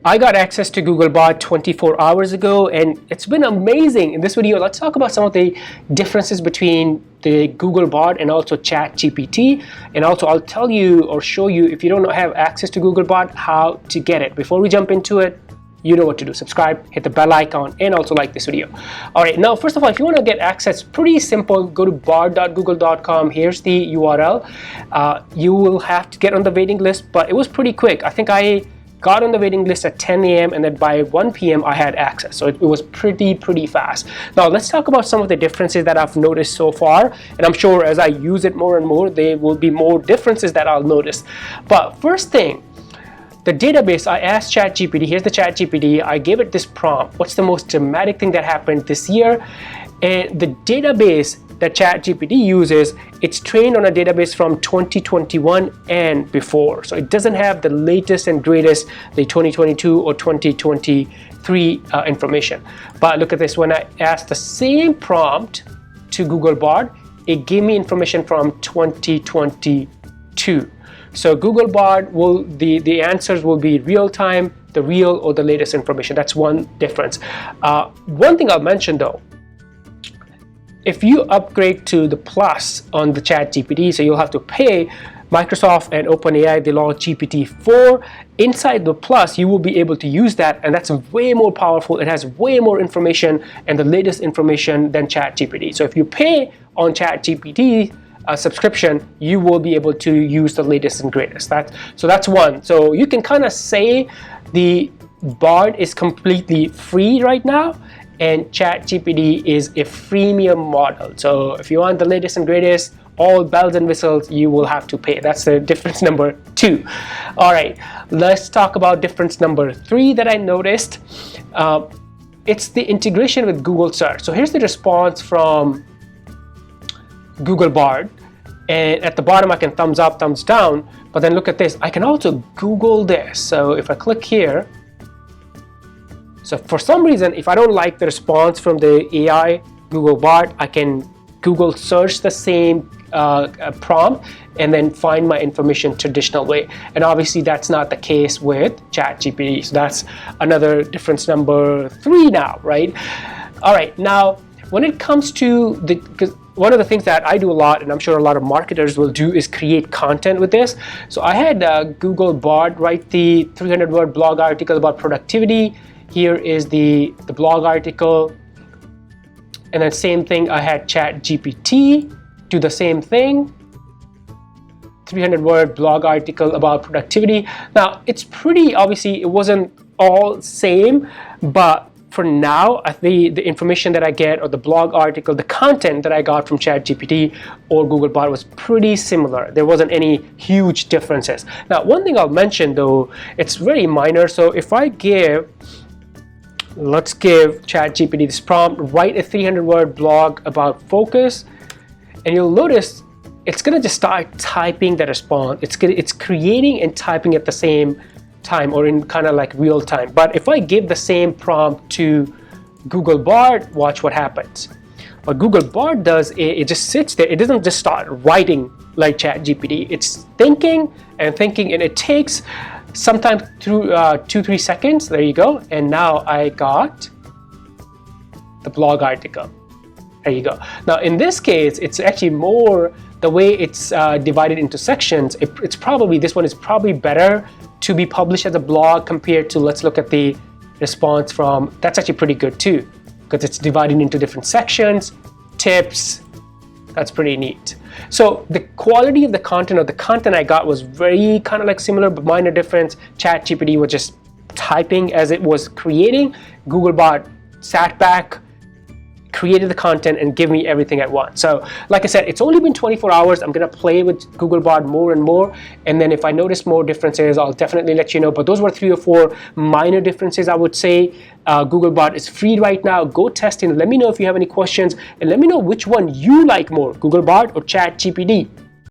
I got access to Google BARD 24 hours ago, and it's been amazing. In this video, let's talk about some of the differences between the Google BARD and also ChatGPT. And also I'll tell you or show you, if you don't have access to Google BARD, how to get it. Before we jump into it, you know what to do. Subscribe, hit the bell icon, and also like this video. All right, now first of all, if you want to get access, pretty simple. Go to bard.google.com. Here's the URL. You will have to get on the waiting list, but it was pretty quick. I think I got on the waiting list at 10 a.m. and then by 1 p.m. I had access. So it was pretty fast. Now let's talk about some of the differences that I've noticed so far. And I'm sure as I use it more and more, there will be more differences that I'll notice. But first thing, the database, I asked ChatGPT, here's the ChatGPT, I gave it this prompt. What's the most dramatic thing that happened this year? And the database that ChatGPT uses, it's trained on a database from 2021 and before. So it doesn't have the latest and greatest, the 2022 or 2023 information. But look at this, when I asked the same prompt to Google BARD, it gave me information from 2022. So Google BARD will, the answers will be real time, the real or the latest information. That's one difference. One thing I'll mention though, if you upgrade to the Plus on the ChatGPT, so you'll have to pay, Microsoft and OpenAI, they launched GPT-4. Inside the Plus, you will be able to use that, and that's way more powerful. It has way more information and the latest information than ChatGPT. So if you pay on ChatGPT subscription, you will be able to use the latest and greatest. So that's one. So you can kind of say the BARD is completely free right now, and ChatGPT is a freemium model. So if you want the latest and greatest, all bells and whistles, you will have to pay. That's the difference number 2. All right, let's talk about difference number 3 that I noticed. It's the integration with Google search. So here's the response from Google BARD, and at the bottom I can thumbs up, thumbs down, but then look at this, I can also Google this. So if I click here, so for some reason, if I don't like the response from the AI Google BARD, I can Google search the same prompt and then find my information traditional way. And obviously that's not the case with ChatGPT. So that's another difference number 3 now, right? All right, now when it comes to because one of the things that I do a lot, and I'm sure a lot of marketers will do, is create content with this. So I had Google BARD write the 300-word blog article about productivity. Here is the blog article, and then same thing, I had ChatGPT do the same thing, 300-word blog article about productivity. Now it's pretty, obviously it wasn't all same, but for now the information that I get, or the blog article, the content that I got from ChatGPT or Google BARD was pretty similar. There wasn't any huge differences. Now one thing I'll mention though, it's very minor. So if I let's give ChatGPT this prompt, write a 300-word blog about focus, and you'll notice it's gonna just start typing the response. It's creating and typing at the same time, or in kind of like real time. But if I give the same prompt to Google BARD, watch what happens. What Google BARD does, it just sits there. It doesn't just start writing like ChatGPT. It's thinking and thinking, and it takes sometimes through 2-3 seconds. There you go. And now I got the blog article. There you go. Now in this case, it's actually more the way it's divided into sections. It's probably, this one is probably better to be published as a blog compared to, let's look at the response from, that's actually pretty good too, because it's divided into different sections, tips. That's pretty neat. So the quality of the content, or the content I got, was very kind of like similar, but minor difference. ChatGPT was just typing as it was creating. Google BARD sat back, created the content, and give me everything at once. So like I said, it's only been 24 hours. I'm gonna play with Google BARD more and more, and then if I notice more differences, I'll definitely let you know. But those were 3 or 4 minor differences, I would say. Google BARD is free right now. Go test it. Let me know if you have any questions, and let me know which one you like more, Google BARD or ChatGPT.